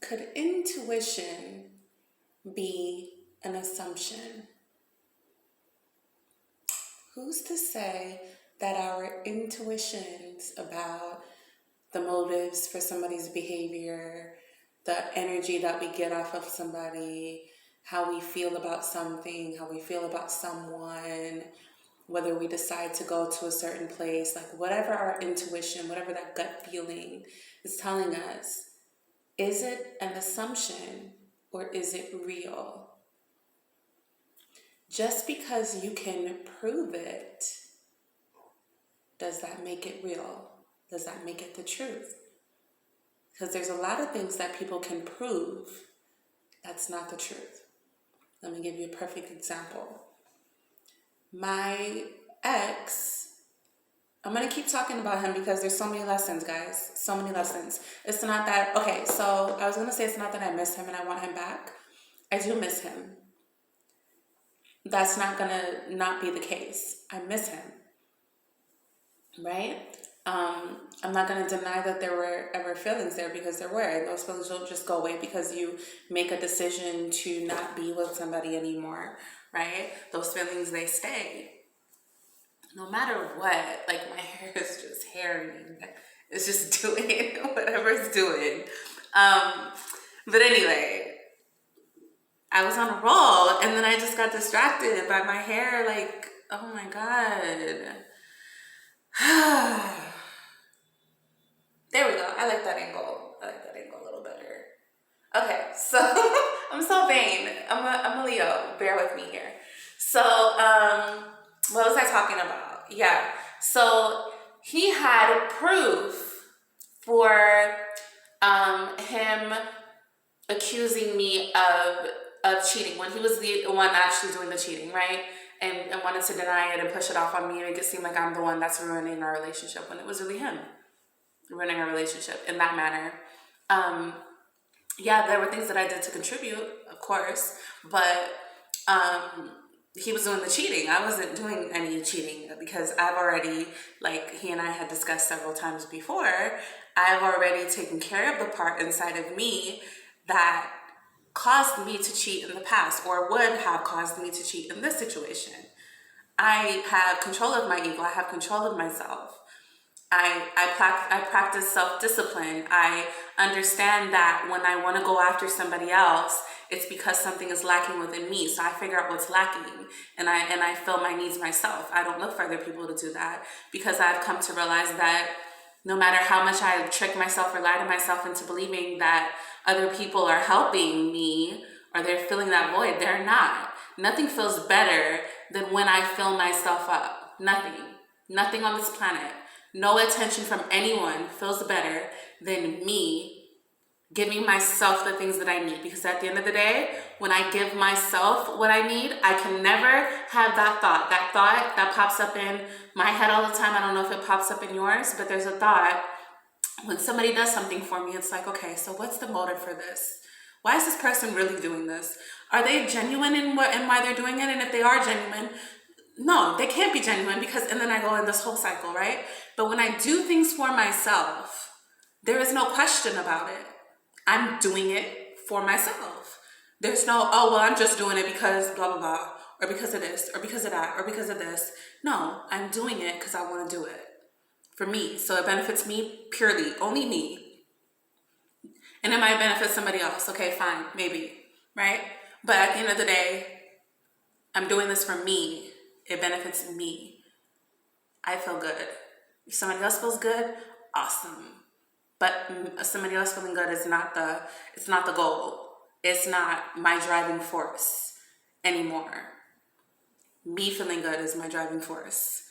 Could intuition be an assumption? Who's to say that our intuitions about the motives for somebody's behavior, the energy that we get off of somebody, how we feel about something, how we feel about someone, whether we decide to go to a certain place, like whatever our intuition, whatever that gut feeling is telling us, is it an assumption or is it real? Just because you can prove it, does that make it real? Does that make it the truth? Because there's a lot of things that people can prove that's not the truth. Let me give you a perfect example. My ex, I'm going to keep talking about him because there's so many lessons, guys. So many lessons. It's not that, okay, so I was going to say it's not that I miss him and I want him back. I do miss him. That's not going to not be the case. I miss him. Right? I'm not going to deny that there were ever feelings there, because there were. And those feelings don't just go away because you make a decision to not be with somebody anymore, right? Those feelings, they stay. No matter what, like my hair is just hairy. It's just doing whatever it's doing. But anyway, I was on a roll and then I just got distracted by my hair. Like, oh my God. There we go. I like that angle. I like that angle a little better. Okay, so I'm so vain. I'm a Leo. Bear with me here. So, what was I talking about? Yeah. So he had proof for him accusing me of cheating when he was the one actually doing the cheating, right? And wanted to deny it and push it off on me and make it seem like I'm the one that's ruining our relationship, when it was really him ruining our relationship in that manner. Yeah, there were things that I did to contribute, of course, but he was doing the cheating. I wasn't doing any cheating, because I've already, like he and I had discussed several times before, I've already taken care of the part inside of me that caused me to cheat in the past, or would have caused me to cheat in this situation. I have control of my ego. I have control of myself. I practice self-discipline. I understand that when I want to go after somebody else, it's because something is lacking within me. So I figure out what's lacking, and I fill my needs myself. I don't look for other people to do that, because I've come to realize that no matter how much I trick myself or lie to myself into believing that other people are helping me or they're filling that void, they're not. Nothing feels better than when I fill myself up. Nothing on this planet. No attention from anyone feels better than me giving myself the things that I need. Because at the end of the day, when I give myself what I need, I can never have that thought that pops up in my head all the time. I don't know if it pops up in yours, but there's a thought when somebody does something for me. It's like, okay, so what's the motive for this? Why is this person really doing this? Are they genuine in why they're doing it? And if they are genuine, no, they can't be genuine, because, and then I go in this whole cycle, right? But when I do things for myself, there is no question about it. I'm doing it for myself. There's no, oh, well, I'm just doing it because blah, blah, blah, or because of this, or because of that, or because of this. No, I'm doing it because I want to do it for me. So it benefits me purely, only me. And it might benefit somebody else. Okay, fine, maybe, right? But at the end of the day, I'm doing this for me. It benefits me. I feel good. If somebody else feels good, awesome. But somebody else feeling good is not the goal. It's not my driving force anymore. Me feeling good is my driving force.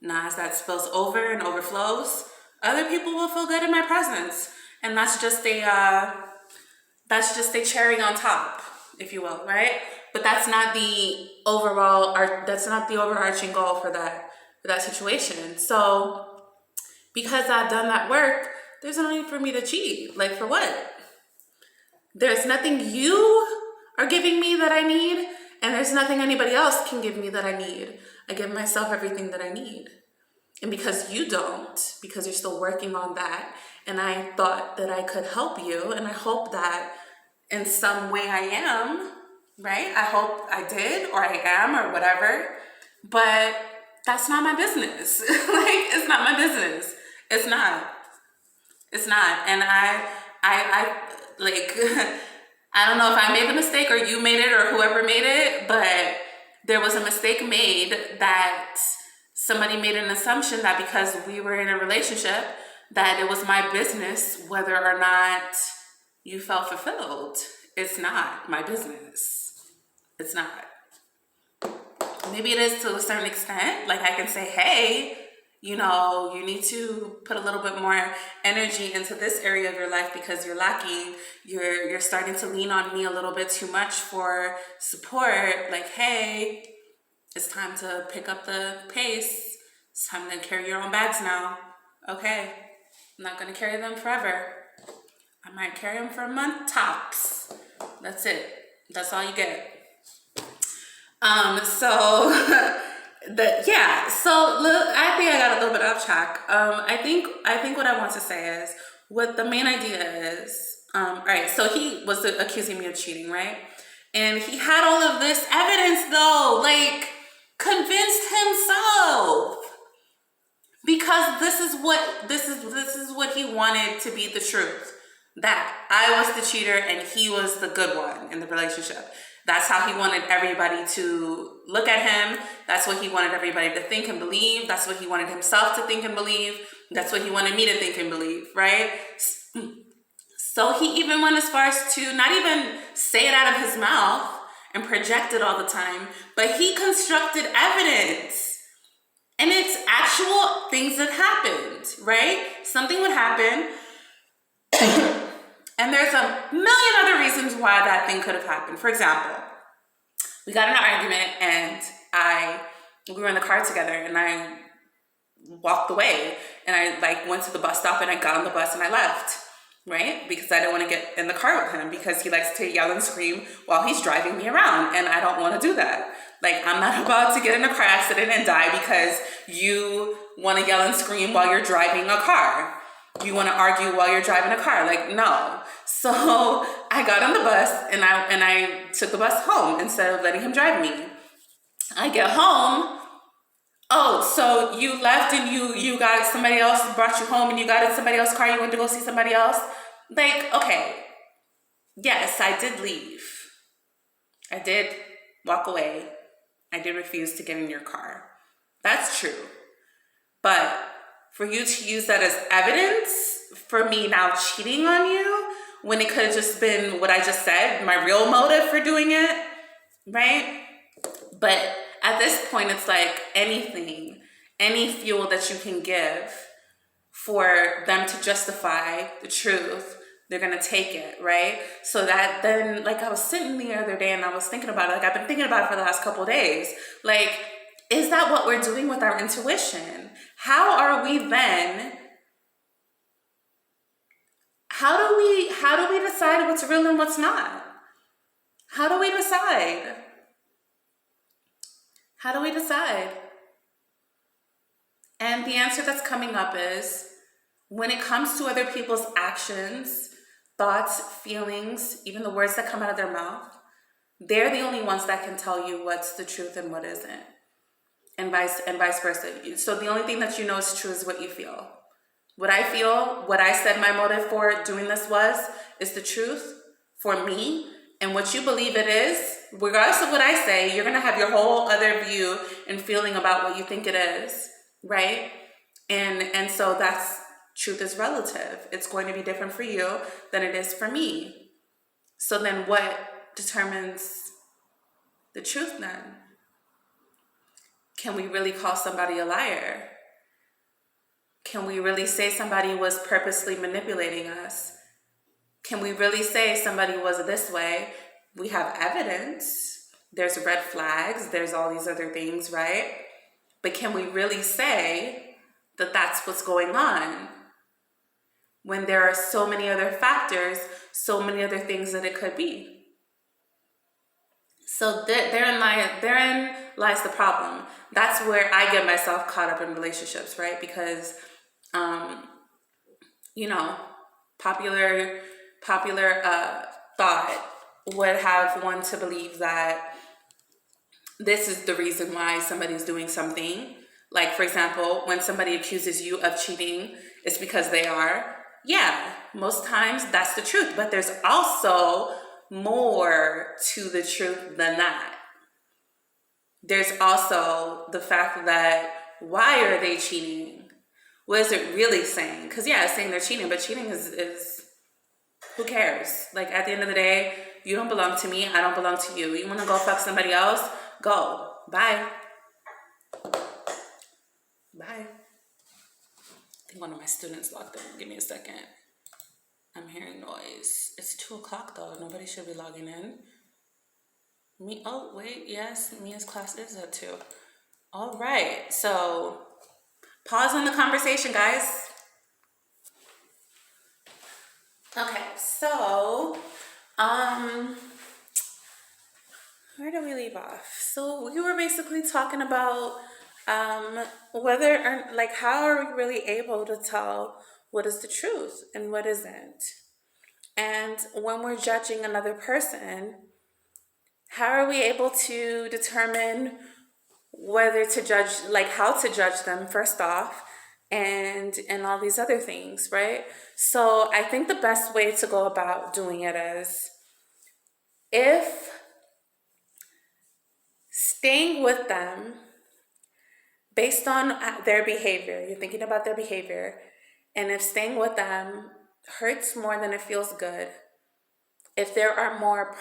Now, as that spills over and overflows, other people will feel good in my presence, and that's just a cherry on top, if you will, right? But that's not the overarching goal for that situation. So because I've done that work, there's no need for me to cheat. Like, for what? There's nothing you are giving me that I need, and there's nothing anybody else can give me that I need. I give myself everything that I need. And because you don't, because you're still working on that, and I thought that I could help you, and I hope that in some way I am, right? I hope I did, or I am, or whatever. But that's not my business. Like, it's not my business. It's not. It's not. And I like, I don't know if I made the mistake or you made it or whoever made it, but there was a mistake made that somebody made an assumption that because we were in a relationship, that it was my business whether or not you felt fulfilled. It's not my business. It's not. Maybe it is to a certain extent. Like, I can say, hey, you know, you need to put a little bit more energy into this area of your life because you're lacking. You're starting to lean on me a little bit too much for support. Like, hey, it's time to pick up the pace. It's time to carry your own bags now. Okay, I'm not gonna carry them forever. I might carry them for a month tops. That's it. That's all you get. So look, I think I got a little bit off track. I think what I want to say is what the main idea is. All right, so he was accusing me of cheating, right? And he had all of this evidence though, like convinced himself. Because this is what he wanted to be the truth. That I was the cheater and he was the good one in the relationship. That's how he wanted everybody to look at him. That's what he wanted everybody to think and believe. That's what he wanted himself to think and believe. That's what he wanted me to think and believe, right? So he even went as far as to not even say it out of his mouth and project it all the time, but he constructed evidence. And it's actual things that happened, right? Something would happen. And there's a million other reasons why that thing could have happened. For example, we got in an argument and we were in the car together and I walked away and I went to the bus stop and I got on the bus and I left, right? Because I didn't want to get in the car with him because he likes to yell and scream while he's driving me around and I don't want to do that. Like, I'm not about to get in a car accident and die because you want to yell and scream while you're driving a car. You want to argue while you're driving a car. Like, no. So I got on the bus and I took the bus home instead of letting him drive me. I get home. Oh, so you left and you got somebody else brought you home and you got in somebody else's car. You went to go see somebody else. Like, okay. Yes, I did leave. I did walk away. I did refuse to get in your car. That's true. But for you to use that as evidence for me now cheating on you when it could have just been what I just said, my real motive for doing it, right? But at this point, it's like anything, any fuel that you can give for them to justify the truth, they're going to take it, right? So that then, like I was sitting the other day and I was thinking about it, like I've been thinking about it for the last couple of days. Like, is that what we're doing with our intuition? How are we then, how do we decide what's real and what's not? How do we decide? How do we decide? And the answer that's coming up is when it comes to other people's actions, thoughts, feelings, even the words that come out of their mouth, they're the only ones that can tell you what's the truth and what isn't, and vice versa. So the only thing that you know is true is what you feel. What I feel, what I said my motive for doing this is the truth for me, and what you believe it is, regardless of what I say, you're gonna have your whole other view and feeling about what you think it is, right? And so that's, truth is relative. It's going to be different for you than it is for me. So then what determines the truth then? Can we really call somebody a liar? Can we really say somebody was purposely manipulating us? Can we really say somebody was this way? We have evidence. There's red flags. There's all these other things, right? But can we really say that that's what's going on? When there are so many other factors, so many other things that it could be. So therein lies the problem. That's where I get myself caught up in relationships, right? Because, um, you know, popular thought would have one to believe that this is the reason why somebody's doing something. Like, for example, when somebody accuses you of cheating, it's because they are. Yeah, most times that's the truth. But there's also more to the truth than that. There's also the fact that why are they cheating? What is it really saying? Because, yeah, it's saying they're cheating, but cheating is who cares? Like, at the end of the day, you don't belong to me. I don't belong to you. You want to go fuck somebody else? Go. Bye. Bye. I think one of my students logged in. Give me a second. I'm hearing noise. It's 2 o'clock though. Nobody should be logging in. Oh, wait. Yes, Mia's class is at 2. All right. So, pause on the conversation, guys. Okay. So, where did we leave off? So we were basically talking about whether or like how are we really able to tell what is the truth and what isn't. And when we're judging another person, how are we able to determine whether to judge, like how to judge them first off, and all these other things, right? So I think the best way to go about doing it is if staying with them based on their behavior, you're thinking about their behavior, and if staying with them hurts more than it feels good, if there are more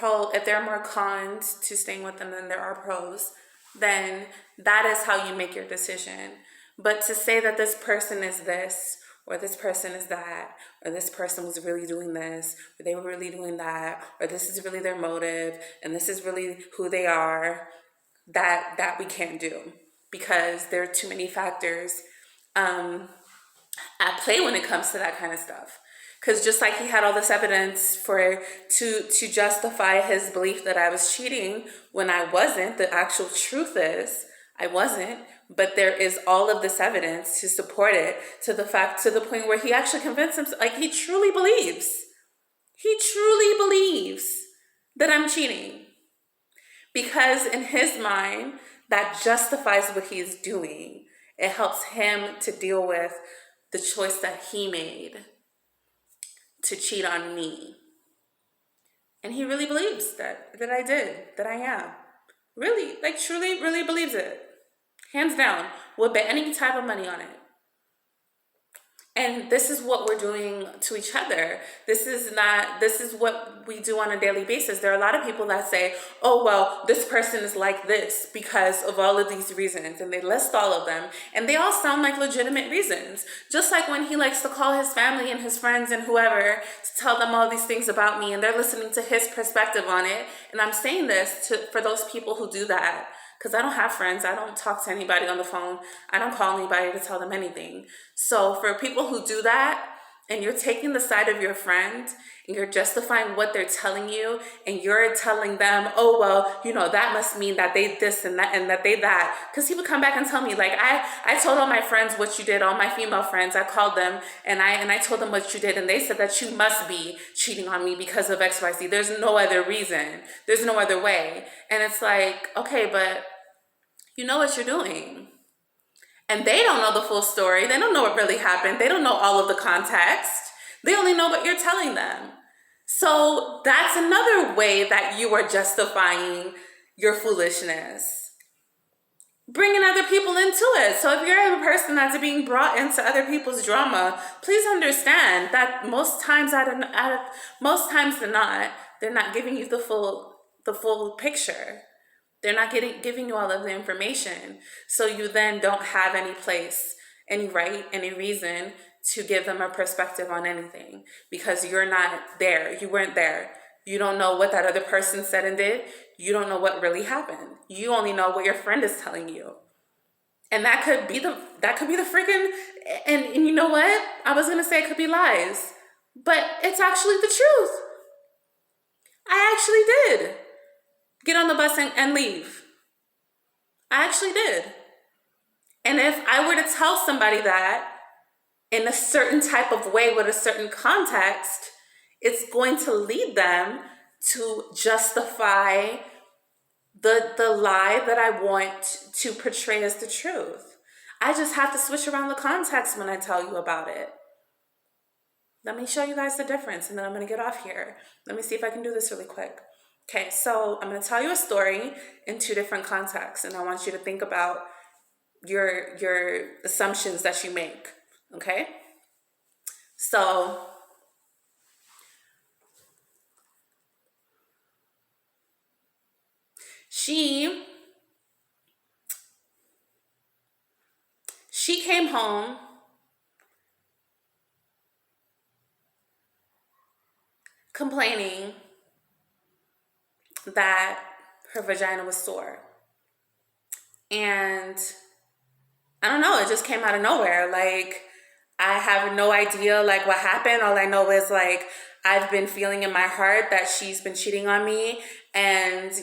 cons to staying with them than there are pros, then that is how you make your decision. But to say that this person is this, or this person is that, or this person was really doing this, or they were really doing that, or this is really their motive, and this is really who they are, that we can't do, because there are too many factors at play when it comes to that kind of stuff. Because just like he had all this evidence to justify his belief that I was cheating when I wasn't, the actual truth is I wasn't, but there is all of this evidence to support it, to the point where he actually convinced himself, like he truly believes that I'm cheating. Because in his mind, that justifies what he's doing. It helps him to deal with the choice that he made to cheat on me. And he really believes that I did, that I am. Really, like truly, really believes it. Hands down, would bet any type of money on it. And this is what we're doing to each other. This is what we do on a daily basis. There are a lot of people that say, oh, well, this person is like this because of all of these reasons. And they list all of them. And they all sound like legitimate reasons. Just like when he likes to call his family and his friends and whoever to tell them all these things about me. And they're listening to his perspective on it. And I'm saying this for those people who do that. Because I don't have friends. I don't talk to anybody on the phone. I don't call anybody to tell them anything. So for people who do that, and you're taking the side of your friend, and you're justifying what they're telling you, and you're telling them, oh, well, that must mean that they this and that, and that they that. Because he would come back and tell me, like, I told all my friends what you did, all my female friends. I called them, and I told them what you did, and they said that you must be cheating on me because of XYZ. There's no other reason. There's no other way. And it's like, okay, but you know what you're doing. And they don't know the full story. They don't know what really happened. They don't know all of the context. They only know what you're telling them. So that's another way that you are justifying your foolishness. Bringing other people into it. So if you're a person that's being brought into other people's drama, please understand that most times than not, they're not giving you the full picture. They're not giving you all of the information. So you then don't have any place, any right, any reason to give them a perspective on anything because you're not there. You weren't there. You don't know what that other person said and did. You don't know what really happened. You only know what your friend is telling you. And that could be the freaking, and you know what? I was going to say it could be lies, but it's actually the truth. I actually did. get on the bus and leave. I actually did. And if I were to tell somebody that in a certain type of way with a certain context, it's going to lead them to justify the lie that I want to portray as the truth. I just have to switch around the context when I tell you about it. Let me show you guys the difference, and then I'm going to get off here. Let me see if I can do this really quick. Okay, so I'm going to tell you a story in two different contexts, and I want you to think about your assumptions that you make, okay? So she came home complaining that her vagina was sore. And I don't know, it just came out of nowhere. Like, I have no idea like what happened. All I know is like I've been feeling in my heart that she's been cheating on me. And,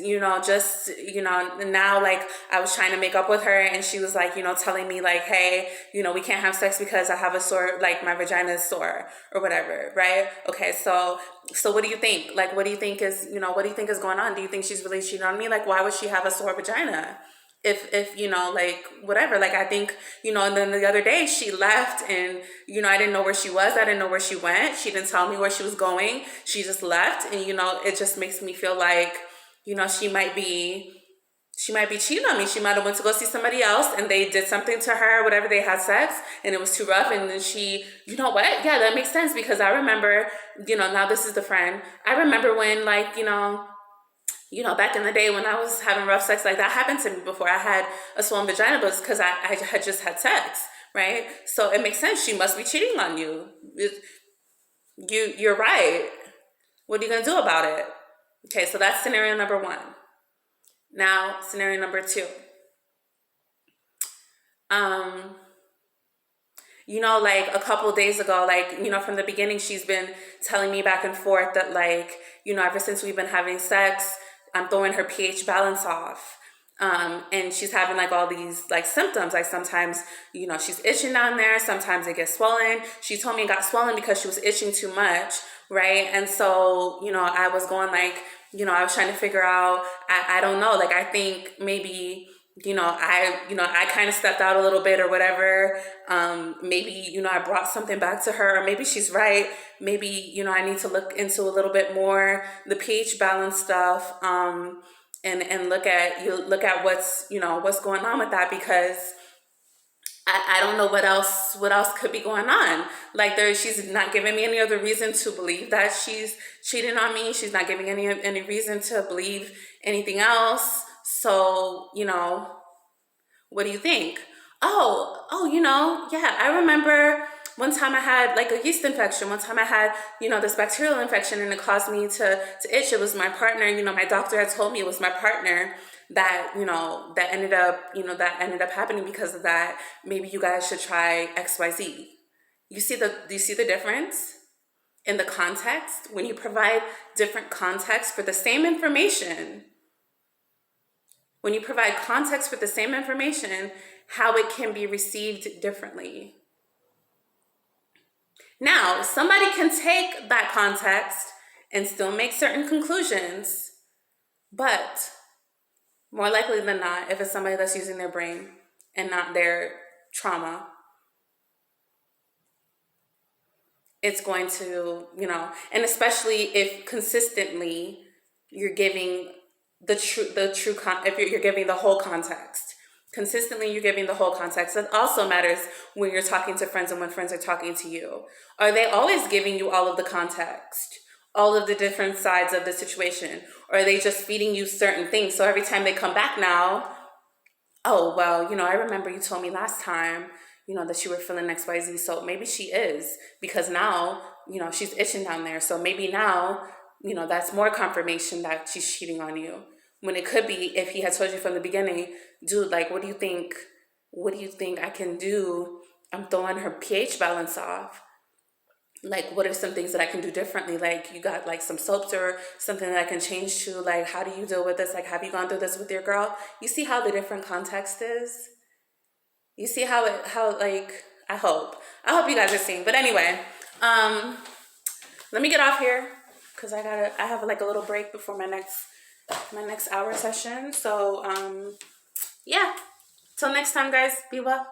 just, now like I was trying to make up with her and she was like, telling me like, hey, we can't have sex because I have a sore, like my vagina is sore or whatever. Right. Okay. So what do you think? Like, what do you think is going on? Do you think she's really cheating on me? Like, why would she have a sore vagina? If like whatever, like I think, and then the other day she left and, I didn't know where she was. I didn't know where she went. She didn't tell me where she was going. She just left. And, it just makes me feel like, she might be cheating on me. She might have went to go see somebody else and they did something to her, whatever, they had sex and it was too rough. And then she, what? Yeah, that makes sense because I remember, now this is the friend. I remember when like, back in the day when I was having rough sex, like that happened to me before. I had a swollen vagina, but it's because I had just had sex, right? So it makes sense. She must be cheating on you. You're right. What are you going to do about it? Okay, so that's scenario number one. Now, scenario number two. Like a couple of days ago, like, from the beginning, she's been telling me back and forth that like, ever since we've been having sex, I'm throwing her pH balance off. And she's having like all these like symptoms. Like sometimes, she's itching down there. Sometimes it gets swollen. She told me it got swollen because she was itching too much. Right. And so, I was going like, I was trying to figure out, I don't know, like, I think maybe, I kind of stepped out a little bit or whatever. Maybe, I brought something back to her, or maybe she's right. Maybe, I need to look into a little bit more the pH balance stuff, and look at what's going on with that, because I don't know what else could be going on. Like she's not giving me any other reason to believe that she's cheating on me. She's not giving any reason to believe anything else. So, what do you think? Yeah, I remember one time I had like a yeast infection. One time I had, this bacterial infection and it caused me to itch. It was my partner, my doctor had told me it was my partner that, that ended up happening because of that. Maybe you guys should try XYZ. Do you see the difference in the context? When you provide different context for the same information, how it can be received differently. Now, somebody can take that context and still make certain conclusions, but more likely than not, if it's somebody that's using their brain and not their trauma, it's going to, and especially if consistently you're giving if you're giving the whole context. Consistently, you're giving the whole context. It also matters when you're talking to friends and when friends are talking to you. Are they always giving you all of the context, all of the different sides of the situation? Or are they just feeding you certain things? So every time they come back now, oh, well, I remember you told me last time, that you were feeling XYZ. So maybe she is, because now, she's itching down there. So maybe now, that's more confirmation that she's cheating on you. When it could be, if he had told you from the beginning, dude, like, what do you think? What do you think I can do? I'm throwing her pH balance off. like what are some things that I can do differently? Like you got like some soaps or something that I can change to, like how do you deal with this? Like have you gone through this with your girl? You see how the different context is? You see how like I hope you guys are seeing. But anyway, let me get off here because I have like a little break before my next hour session. So yeah. Till next time guys, be well.